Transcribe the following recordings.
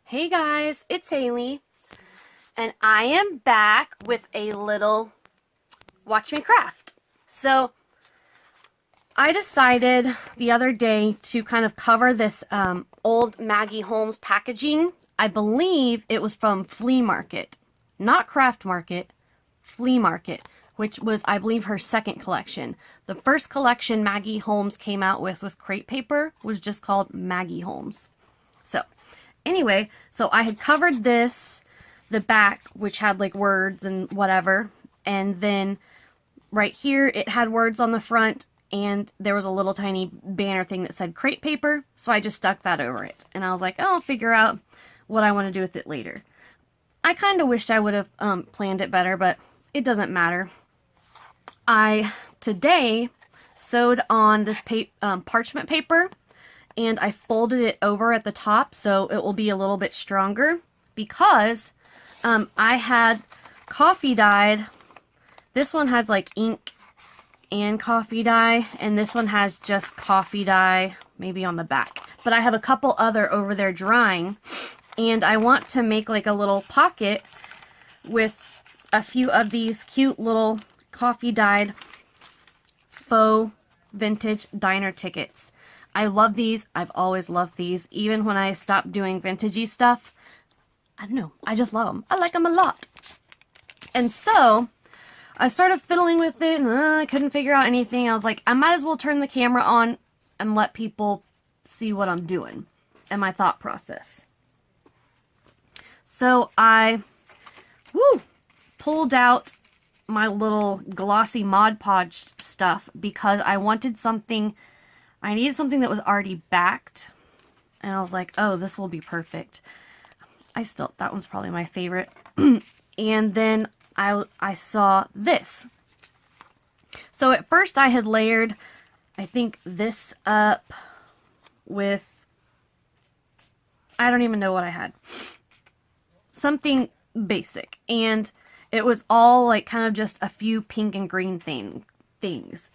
Hey guys, it's Haley, and I am back with a little Watch Me Craft. So, I decided the other day to kind of cover this old Maggie Holmes packaging. I believe it was from Flea Market, not Craft Market, Flea Market, which was, I believe, her second collection. The first collection Maggie Holmes came out with crepe paper was just called Maggie Holmes. So, anyway, so I had covered this, the back, which had like words and whatever, and then right here it had words on the front, and there was a little tiny banner thing that said crepe paper, so I just stuck that over it. And I was like, oh, I'll figure out what I want to do with it later. I kind of wished I would have planned it better, but it doesn't matter. I today sewed on this parchment paper, and I folded it over at the top so it will be a little bit stronger because I had coffee dyed. This one has like ink and coffee dye, and this one has just coffee dye maybe on the back. But I have a couple other over there drying, and I want to make like a little pocket with a few of these cute little coffee dyed faux vintage diner tickets. I love these. I've always loved these. Even when I stopped doing vintagey stuff, I don't know. I just love them. I like them a lot. And so, I started fiddling with it, and I couldn't figure out anything. I was like, I might as well turn the camera on and let people see what I'm doing and my thought process. So, I pulled out my little glossy Mod Podge stuff because I wanted something. I needed something that was already backed, and I was like, oh, this will be perfect. That one's probably my favorite. And then I saw this. So at first I had layered, I think, this up with, I don't even know what I had. Something basic. And it was all like kind of just a few pink and green things,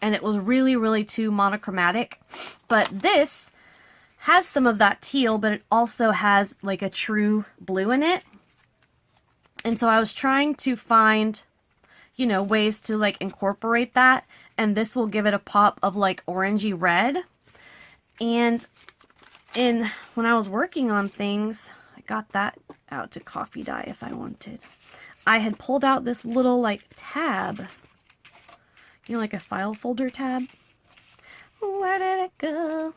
and it was really, really too monochromatic. But this has some of that teal, but it also has like a true blue in it. And so I was trying to find, ways to like incorporate that, and this will give it a pop of like orangey red. And when I was working on things, I got that out to coffee dye if I wanted. I had pulled out this little like tab, like a file folder tab. Where did it go?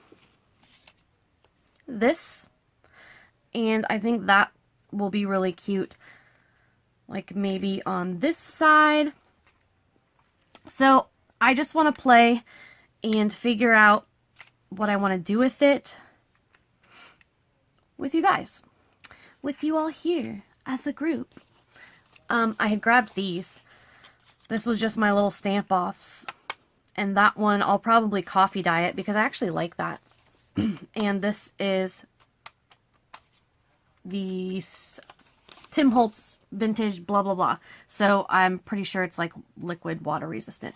This. And I think that will be really cute. Like maybe on this side. So I just want to play and figure out what I want to do with it with you guys. With you all here as a group. I had grabbed these. This was just my little stamp offs, and that one I'll probably coffee dye it because I actually like that. And this is the Tim Holtz vintage blah blah blah, so I'm pretty sure it's like liquid water resistant.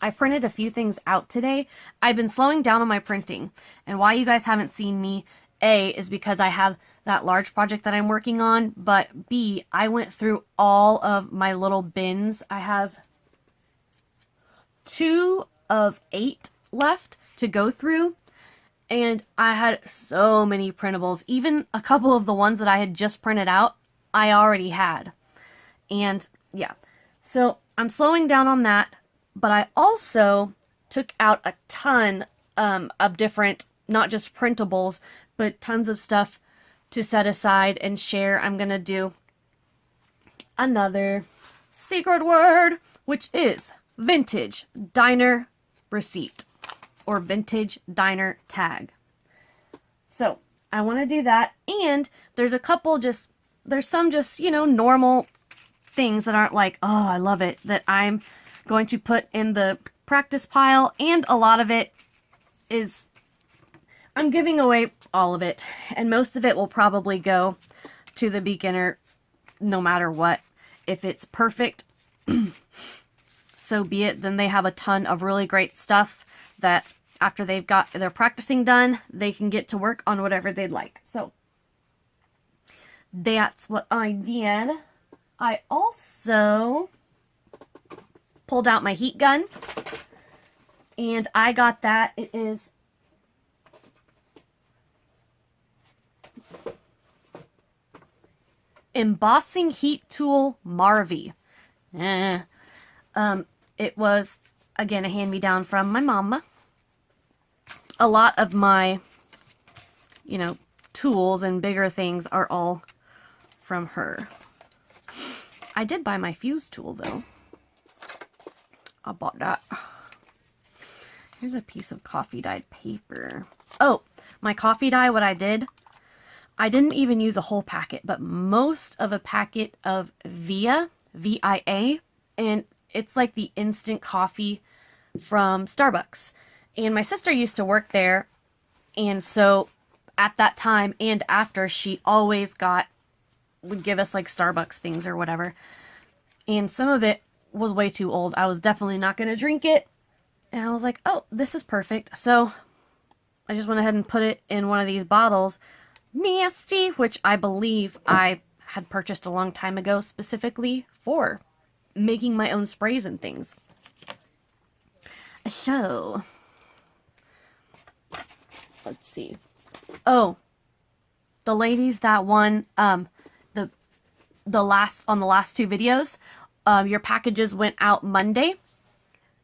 I printed a few things out today. I've been slowing down on my printing, and why you guys haven't seen me, A, is because I have that large project that I'm working on, but B, I went through all of my little bins. I have 2 of 8 left to go through, and I had so many printables. Even a couple of the ones that I had just printed out, I already had. And yeah, so I'm slowing down on that, but I also took out a ton of different, not just printables, but tons of stuff to set aside and share. I'm gonna do another secret word, which is vintage diner receipt or vintage diner tag. So I want to do that, and there's some just normal things that aren't like, oh, I love it, that I'm going to put in the practice pile, and a lot of it is I'm giving away all of it, and most of it will probably go to the beginner no matter what. If it's perfect, so be it. Then they have a ton of really great stuff that after they've got their practicing done, they can get to work on whatever they'd like. So that's what I did. I also pulled out my heat gun, and I got that. It is Embossing Heat Tool Marvy. It was, again, a hand-me-down from my mama. A lot of my, you know, tools and bigger things are all from her. I did buy my fuse tool, though. I bought that. Here's a piece of coffee dyed paper. Oh, my coffee dye, what I didn't even use a whole packet, but most of a packet of VIA, V-I-A, and it's like the instant coffee from Starbucks. And my sister used to work there, and so at that time and after, she always would give us like Starbucks things or whatever. And some of it was way too old. I was definitely not going to drink it. And I was like, oh, this is perfect. So I just went ahead and put it in one of these bottles. Nasty, which I believe I had purchased a long time ago specifically for making my own sprays and things. So, let's see. Oh, the ladies that won the last two videos, your packages went out Monday.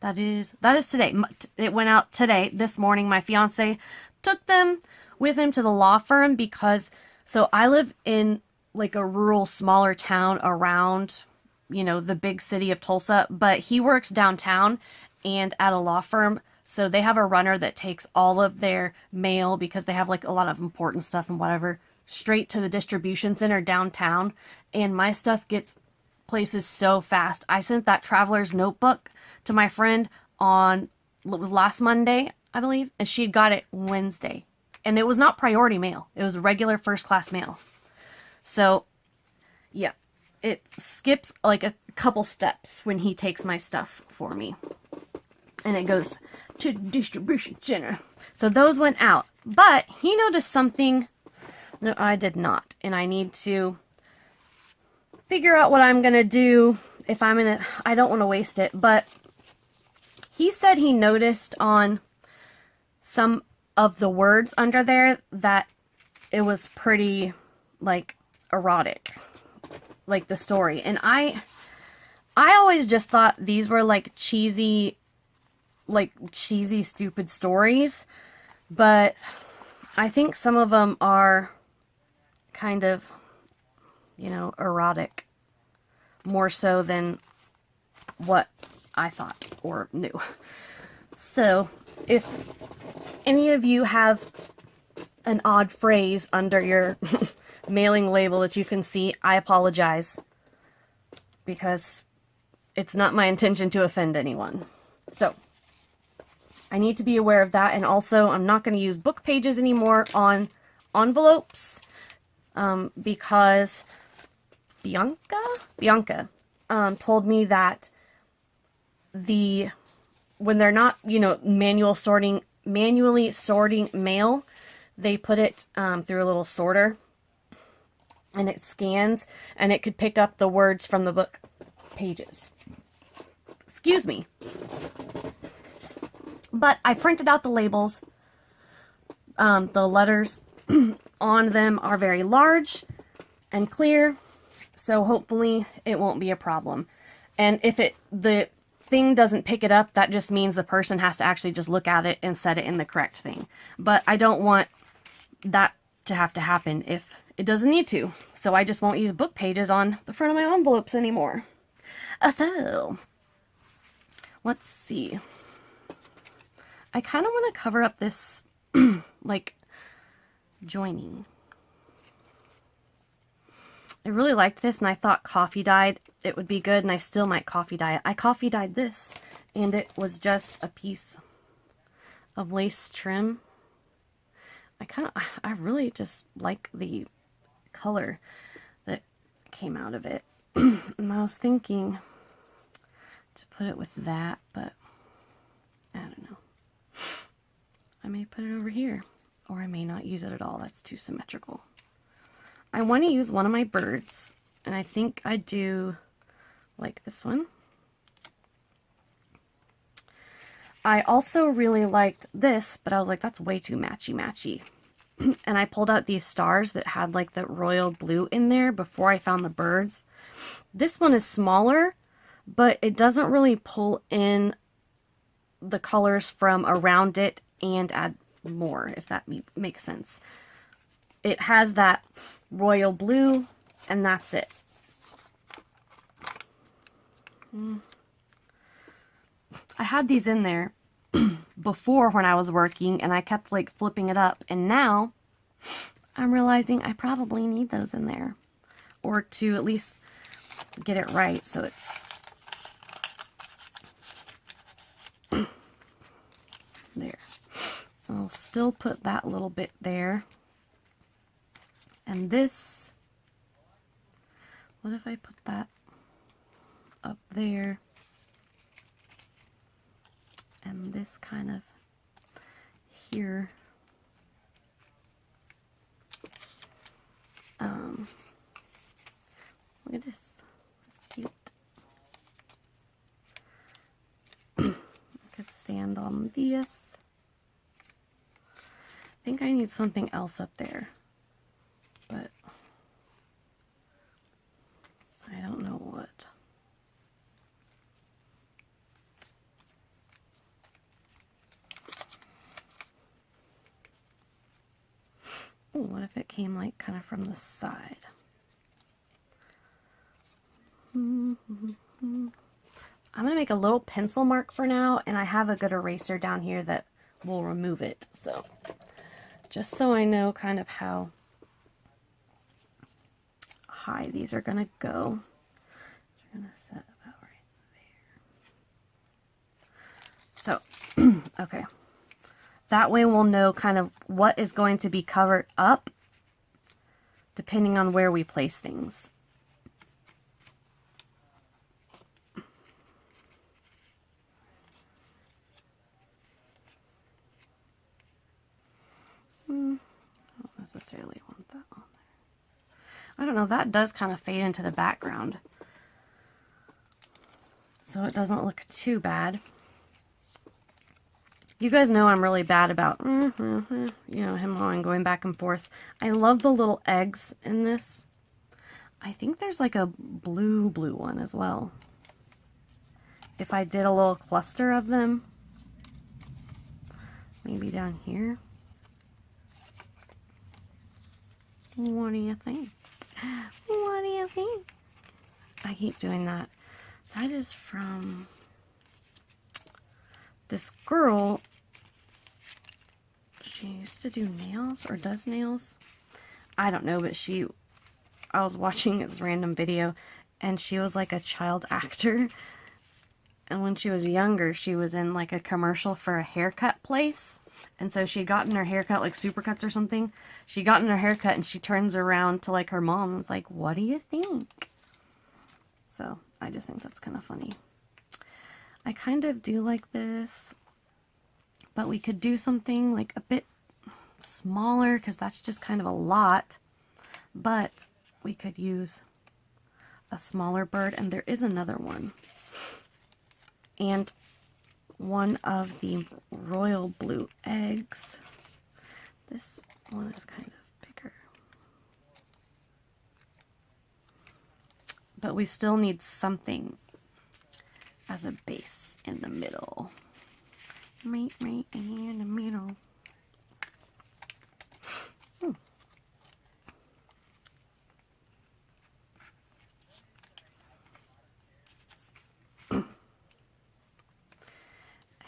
That is today. It went out today, this morning. My fiance took them with him to the law firm because, so I live in like a rural, smaller town around, you know, the big city of Tulsa, but he works downtown and at a law firm. So they have a runner that takes all of their mail, because they have like a lot of important stuff and whatever, straight to the distribution center downtown. And my stuff gets places so fast. I sent that traveler's notebook to my friend on, it was last Monday, I believe, and she got it Wednesday. And it was not priority mail. It was regular first class mail. So, yeah, it skips like a couple steps when he takes my stuff for me. And it goes to the distribution center. So those went out. But he noticed something that I did not. And I need to figure out what I'm going to do if I'm in it. I don't want to waste it. But he said he noticed on some of the words under there that it was pretty, like, erotic, like the story. And I always just thought these were like cheesy, stupid stories, but I think some of them are kind of, you know, erotic, more so than what I thought or knew. So if any of you have an odd phrase under your mailing label that you can see, I apologize, because it's not my intention to offend anyone. So I need to be aware of that. And also, I'm not going to use book pages anymore on envelopes, because Bianca told me that when they're not, you know, manually sorting mail, they put it through a little sorter, and it scans, and it could pick up the words from the book pages. Excuse me. But I printed out the labels. The letters on them are very large and clear, so hopefully it won't be a problem. And if the thing doesn't pick it up, that just means the person has to actually just look at it and set it in the correct thing. But I don't want that to have to happen if it doesn't need to. So I just won't use book pages on the front of my envelopes anymore. So, let's see. I kind of want to cover up this, like, joining. I really liked this, and I thought coffee dyed it would be good, and I still might coffee dye it. I coffee dyed this, and it was just a piece of lace trim. I really just like the color that came out of it. And I was thinking to put it with that, but I don't know. I may put it over here, or I may not use it at all. That's too symmetrical. I want to use one of my birds, and I think I do like this one. I also really liked this, but I was like, that's way too matchy-matchy. And I pulled out these stars that had like the royal blue in there before I found the birds. This one is smaller, but it doesn't really pull in the colors from around it and add more, if that makes sense. It has that royal blue, and that's it. I had these in there before when I was working, and I kept like flipping it up, and now I'm realizing I probably need those in there, or to at least get it right so it's there. I'll still put that little bit there. And this, what if I put that up there? And this kind of here. Look at this. It's cute. I could stand on this. I think I need something else up there, but I don't know what. Ooh, what if it came like kind of from the side? I'm going to make a little pencil mark for now, and I have a good eraser down here that will remove it. So just so I know kind of how high these are going to go. I'm going to set about right there. So, okay. That way we'll know kind of what is going to be covered up depending on where we place things. I don't necessarily want that on there. I don't know, that does kind of fade into the background, so it doesn't look too bad. You guys know I'm really bad about, you know, him and going back and forth. I love the little eggs in this. I think there's like a blue one as well. If I did a little cluster of them, maybe down here. What do you think? What do you think? I keep doing that. That is from this girl. She used to do nails, or does nails. I don't know, but I was watching this random video, and she was like a child actor. And when she was younger, she was in like a commercial for a haircut place. And so she had gotten her haircut, like Supercuts or something. She got in her haircut, and she turns around to like her mom and was like, what do you think? So I just think that's kind of funny. I kind of do like this, but we could do something like a bit smaller because that's just kind of a lot. But we could use a smaller bird, and there is another one. And one of the royal blue eggs. This one is kind of bigger. But we still need something as a base in the middle. Right in the middle.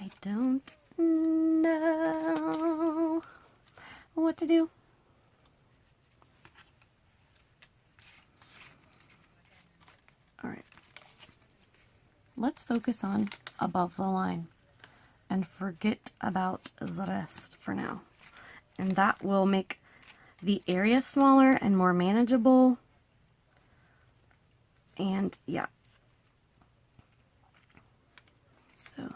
I don't know what to do. All right. Let's focus on above the line and forget about the rest for now. And that will make the area smaller and more manageable. And yeah. So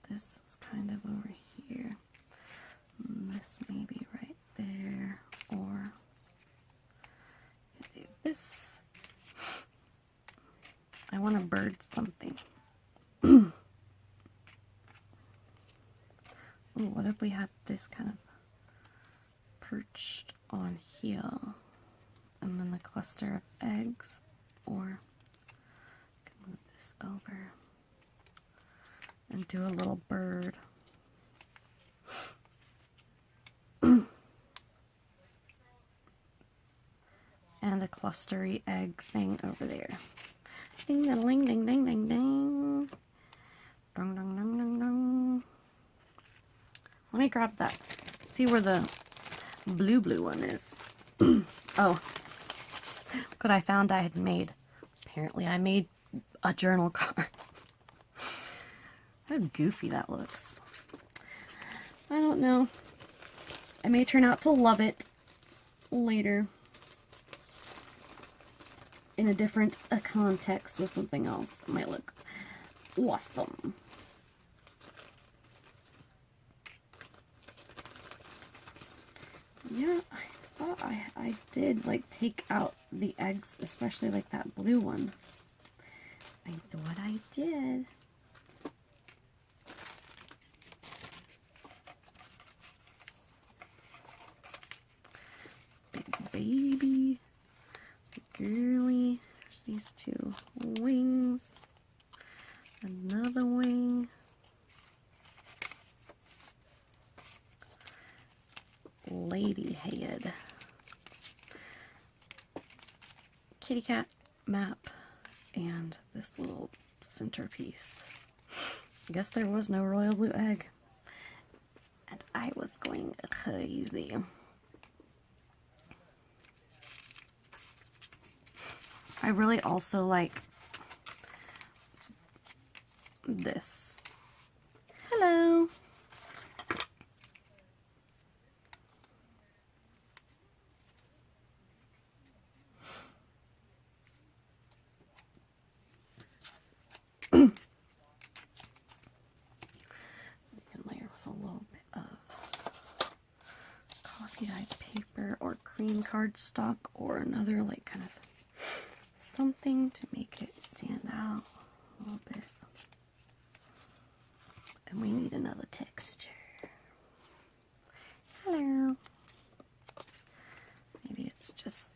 this is kind of over here. This may be right there, or this. I want to bird something. Ooh, what if we had this kind of perched on here, and then the cluster of eggs, or I can move this over and do a little bird. And a clustery egg thing over there. Ding ding ding ding ding ding ding. Dong dong dong dong dong. Let me grab that. See where the blue one is. Oh, look what I found I had made. Apparently I made a journal card. How goofy that looks. I don't know. I may turn out to love it later in a different context with something else. It might look awesome. Yeah, I thought I did like take out the eggs, especially like that blue one. I thought I did. Big baby, big girly. There's these two wings. Another wing. Lady head. Kitty cat map. And this little centerpiece. I guess there was no royal blue egg. And I was going crazy. I really also like this. Hello. You can layer with a little bit of coffee dyed paper or cream cardstock or another like kind of something to make it stand out a little bit. And we need another texture. Hello. Maybe it's just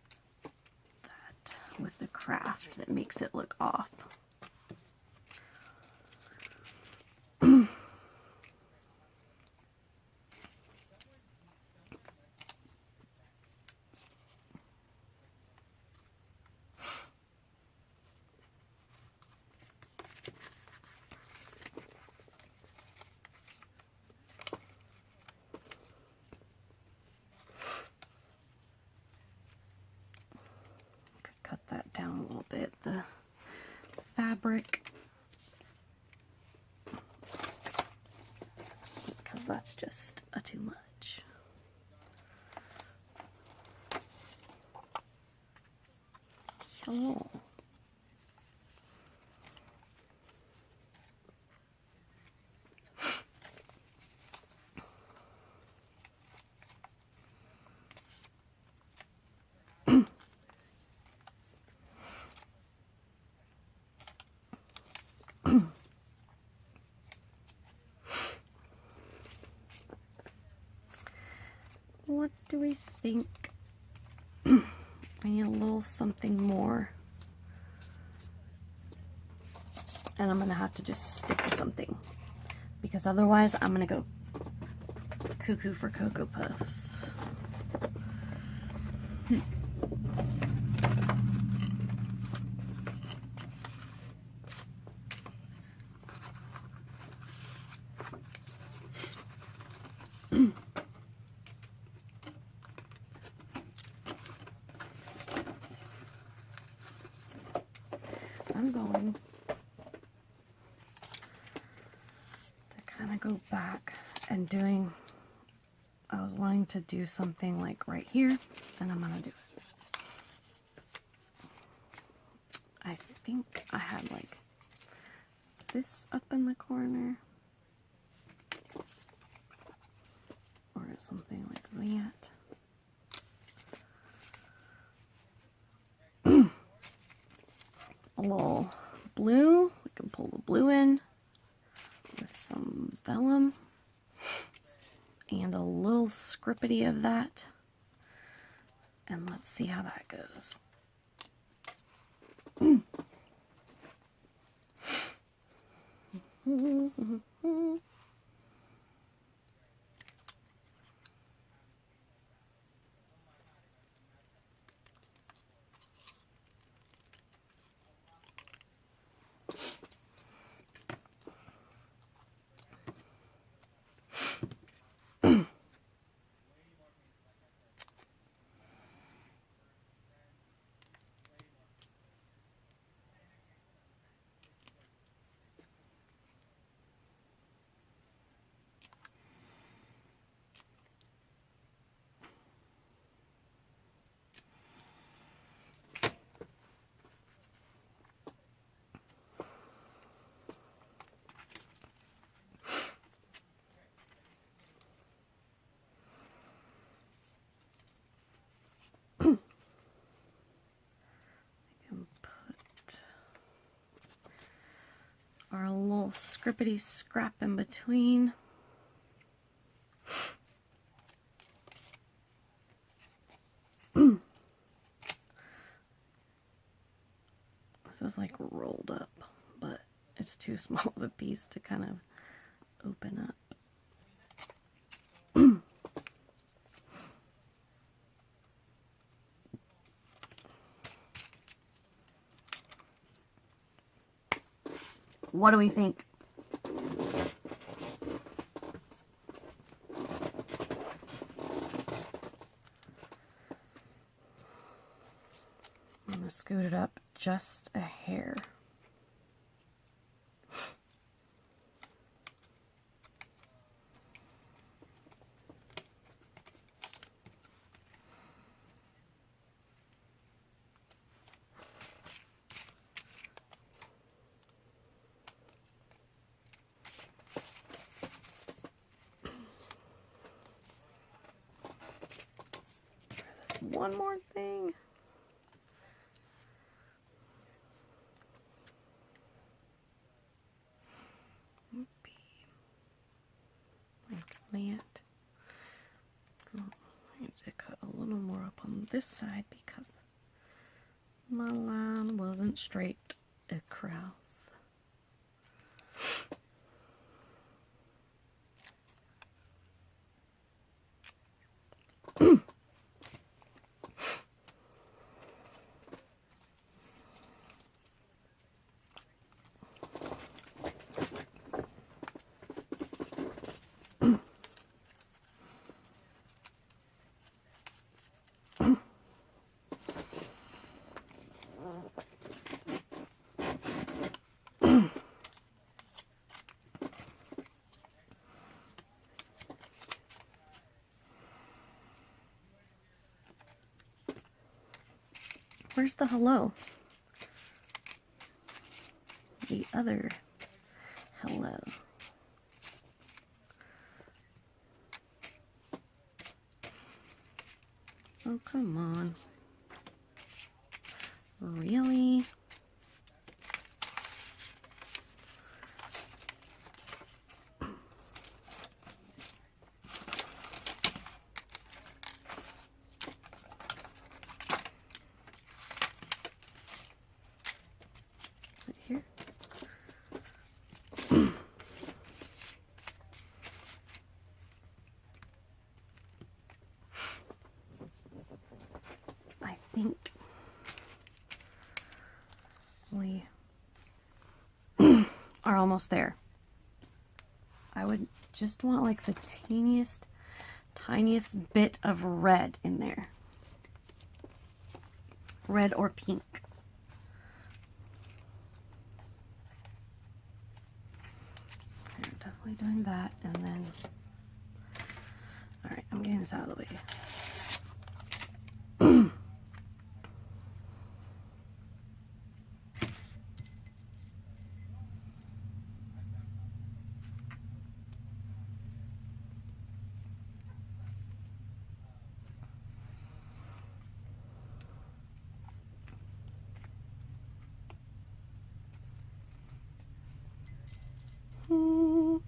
that with the craft that makes it look off. Cut that down a little bit, the fabric, because that's just too much. Hello. What do we think? I need a little something more. And I'm going to have to just stick with something. Because otherwise I'm going to go cuckoo for Cocoa Puffs. I'm going to kind of go back and doing, I was wanting to do something like right here, and I'm going to do it. I think I had like this up in the corner, or something like that. a little blue. We can pull the blue in with some vellum and a little scrippity of that. And let's see how that goes. Our little scrippity scrap in between. This is like rolled up, but it's too small of a piece to kind of open up. What do we think? I'm going to scoot it up just a hair. One more thing. Like that. I need to cut a little more up on this side because my line wasn't straight across. Where's the hello? The other hello. Oh, come on. Really? Here. I think we are almost there. I would just want like the tiniest bit of red in there. Red or pink. Definitely doing that, and then, all right, I'm getting this out of the way. Oh,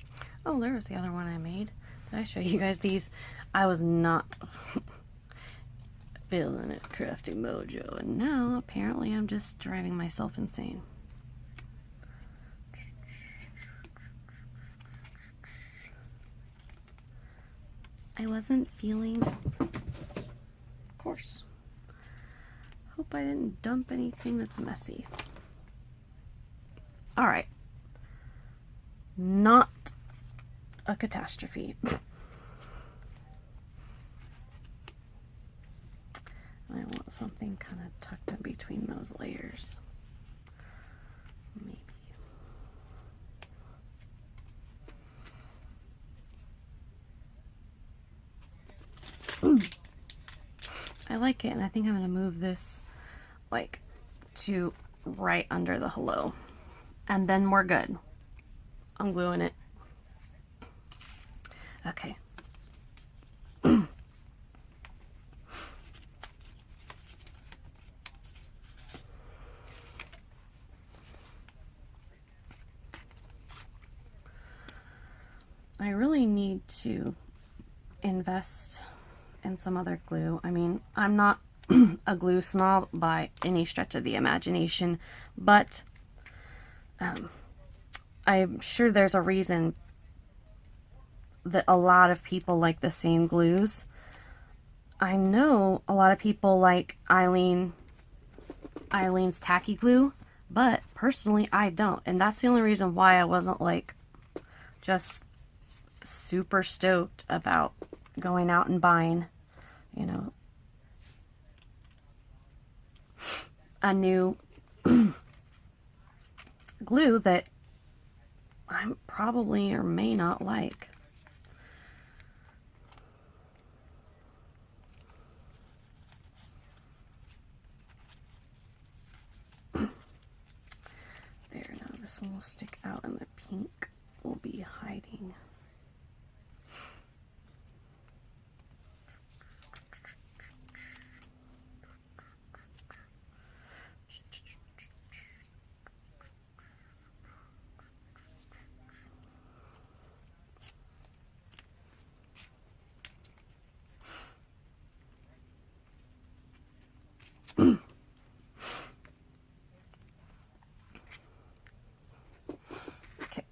there was the other one I made. Did I show you guys these? I was not feeling it, crafty mojo, and now apparently I'm just driving myself insane. I wasn't feeling coarse. Hope I didn't dump anything that's messy. All right. Not a catastrophe. I want something kind of tucked in between those layers. Maybe. I like it, and I think I'm going to move this like to right under the hello. And then we're good. I'm gluing it. Okay. I really need to invest in some other glue. I mean, I'm not a glue snob by any stretch of the imagination, but I'm sure there's a reason that a lot of people like the same glues. I know a lot of people like Eileen's tacky glue, but personally I don't, and that's the only reason why I wasn't like just super stoked about going out and buying, you know, a new glue that I probably or may not like. There, now this one will stick out and the pink will be hiding. Okay,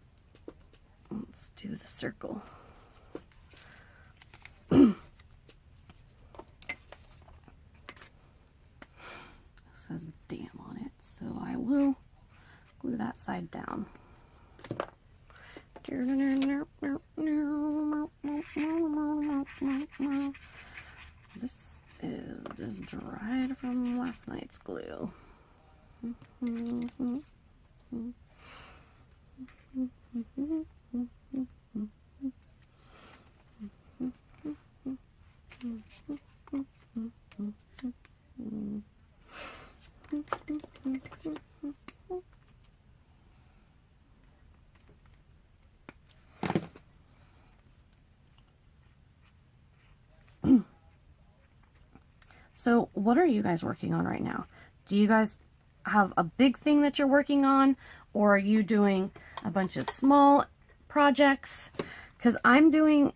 let's do the circle. It says damn on it, so I will glue that side down. This is just dried from last night's glue. So what are you guys working on right now? Do you guys have a big thing that you're working on, or are you doing a bunch of small projects? Because I'm doing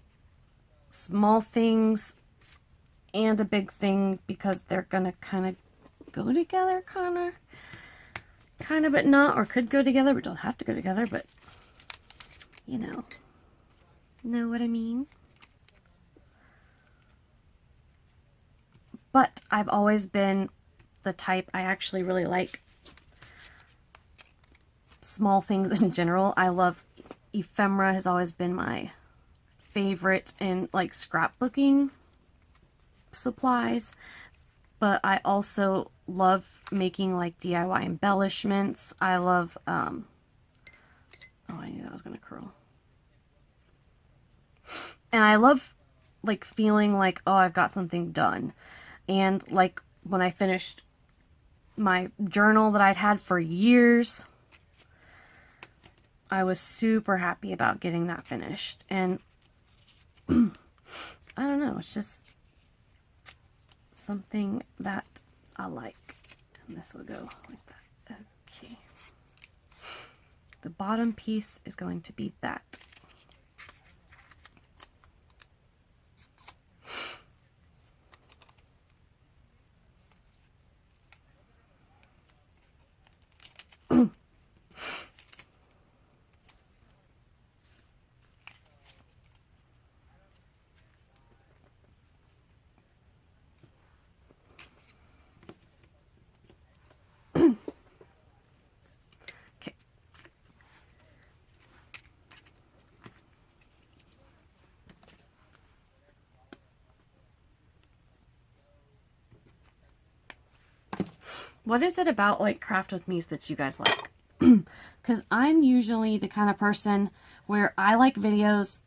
small things and a big thing because they're gonna kind of go together, kind of, but not, or could go together, but don't have to go together, but you know what I mean? But I've always been the type, I actually really like small things in general. I love ephemera, has always been my favorite in like scrapbooking supplies. But I also love making like DIY embellishments. I love, oh, I knew that was gonna curl. And I love like feeling like, oh, I've got something done. And like when I finished my journal that I'd had for years, I was super happy about getting that finished. And I don't know, it's just something that I like. And this will go like that. Okay. the bottom piece is going to be that. What is it about like craft with me's that you guys like? Because I'm usually the kind of person where I like videos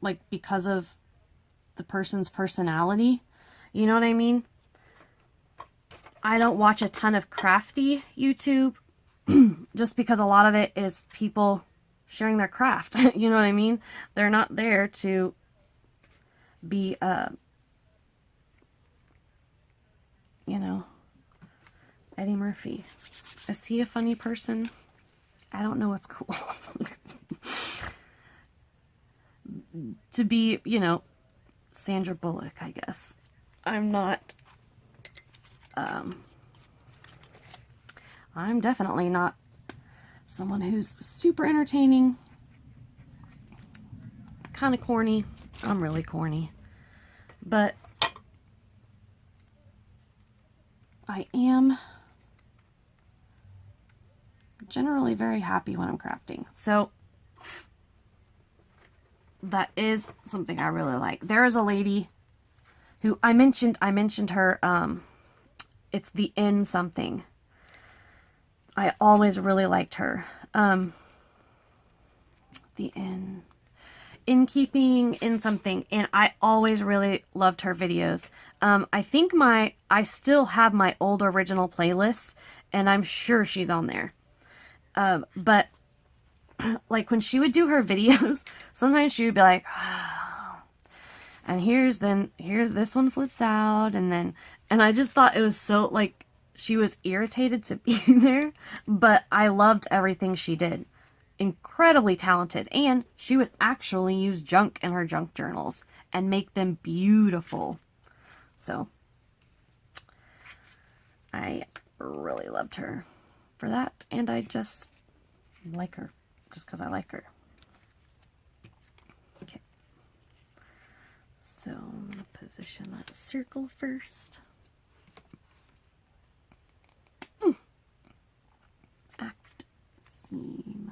like because of the person's personality. You know what I mean? I don't watch a ton of crafty YouTube just because a lot of it is people sharing their craft. You know what I mean? They're not there to be, you know, Eddie Murphy. Is he a funny person? I don't know what's cool. To be, you know, Sandra Bullock, I guess. I'm not, I'm definitely not someone who's super entertaining. Kind of corny. I'm really corny. But I am generally very happy when I'm crafting. So that is something I really like. There is a lady who I mentioned her, it's the N something. I always really liked her. The in keeping in something, and I always really loved her videos. I think I still have my old original playlists, and I'm sure she's on there. But like when she would do her videos, sometimes she would be like, oh, and here's this one flips out, and I just thought it was so like she was irritated to be there, but I loved everything she did. Incredibly talented, and she would actually use junk in her junk journals and make them beautiful. So I really loved her for that, and I just like her just because I like her. Okay, so I'm going to position that circle first. Act seam.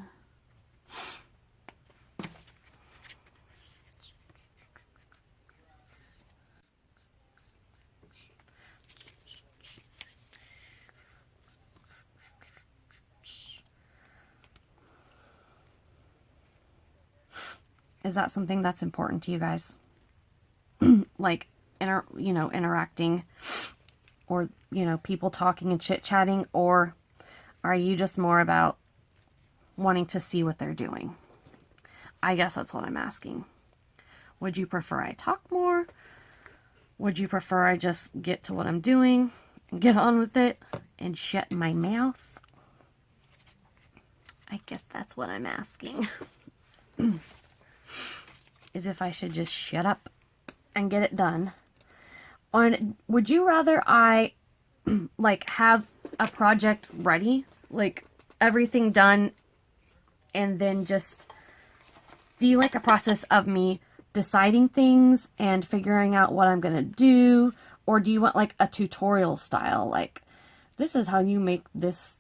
Is that something that's important to you guys? Like, interacting, or, people talking and chit-chatting, or are you just more about wanting to see what they're doing? I guess that's what I'm asking. Would you prefer I talk more? Would you prefer I just get to what I'm doing and get on with it and shut my mouth? I guess that's what I'm asking. Is if I should just shut up and get it done. Or would you rather I like have a project ready, like everything done, and then just, do you like the process of me deciding things and figuring out what I'm gonna do? Or do you want like a tutorial style, like this is how you make this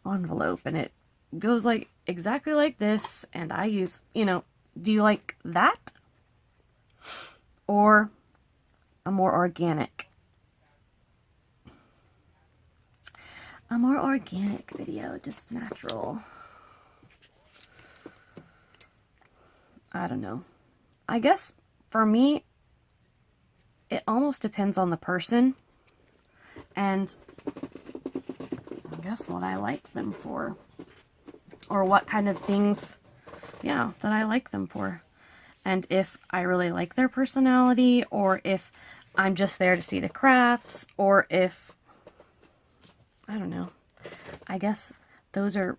envelope and it goes like exactly like this, and I use, do you like that? Or a more organic video, just natural? I don't know. I guess for me, it almost depends on the person and I guess what I like them for, or what kind of things, that I like them for. And if I really like their personality, or if I'm just there to see the crafts, or if, I don't know. I guess those are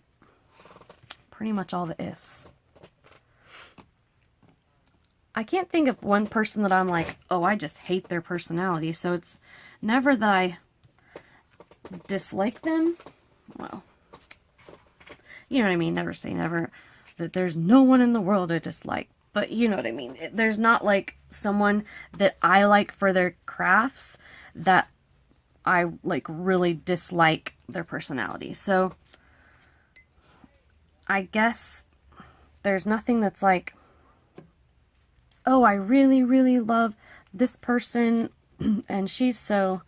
pretty much all the ifs. I can't think of one person that I'm like, oh, I just hate their personality. So it's never that I dislike them. Well, you know what I mean? Never say never that there's no one in the world I dislike. But you know what I mean? There's not like someone that I like for their crafts that I like really dislike their personality. So I guess there's nothing that's like, oh, I really, really love this person and she's so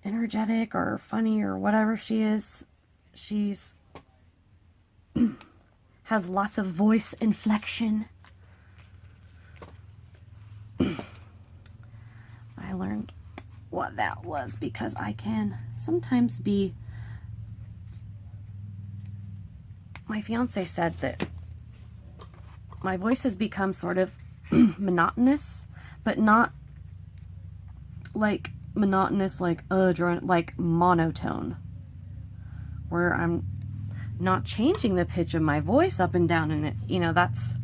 energetic or funny or whatever she is. She's has lots of voice inflection. I learned what that was because I can sometimes be... My fiance said that my voice has become sort of monotonous, but not like monotonous, like like monotone, where I'm not changing the pitch of my voice up and down, and it, you know, that's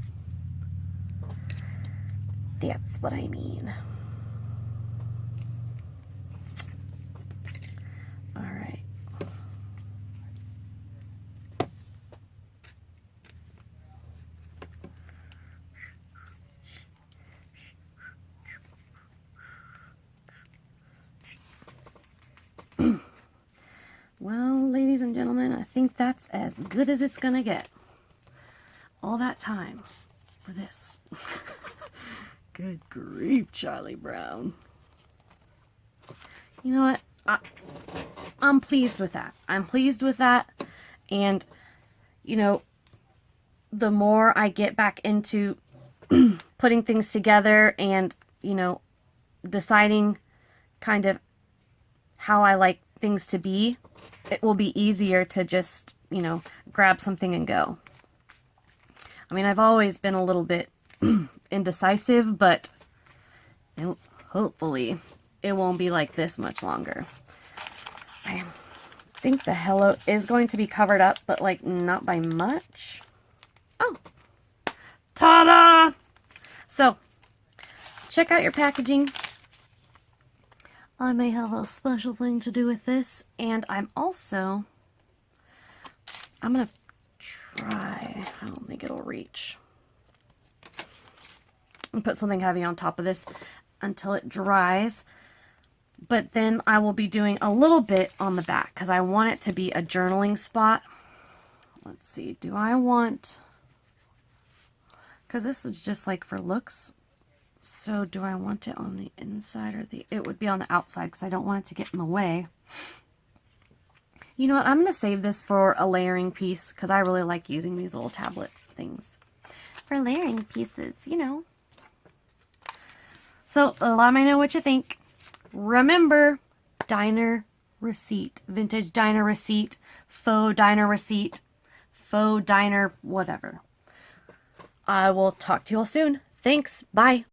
what I mean. All right. Well, ladies and gentlemen, I think that's as good as it's gonna get. All that time for this. Good grief, Charlie Brown. You know what? I'm pleased with that. I'm pleased with that. And, you know, the more I get back into putting things together and, you know, deciding kind of how I like things to be, it will be easier to just, you know, grab something and go. I mean, I've always been a little bit indecisive, but hopefully it won't be like this much longer. I think the hello is going to be covered up, but like not by much. Oh, ta-da! So, check out your packaging. I may have a special thing to do with this, and I'm gonna try, I don't think it'll reach, and put something heavy on top of this until it dries, but then I will be doing a little bit on the back, because I want it to be a journaling spot. Let's see, do I want, because this is just like for looks, so do I want it on the inside or it would be on the outside because I don't want it to get in the way. You know what, I'm going to save this for a layering piece because I really like using these little tablet things for layering pieces, you know. So let me know what you think. Remember, diner receipt, vintage diner receipt, faux diner receipt, faux diner whatever. I will talk to you all soon. Thanks. Bye.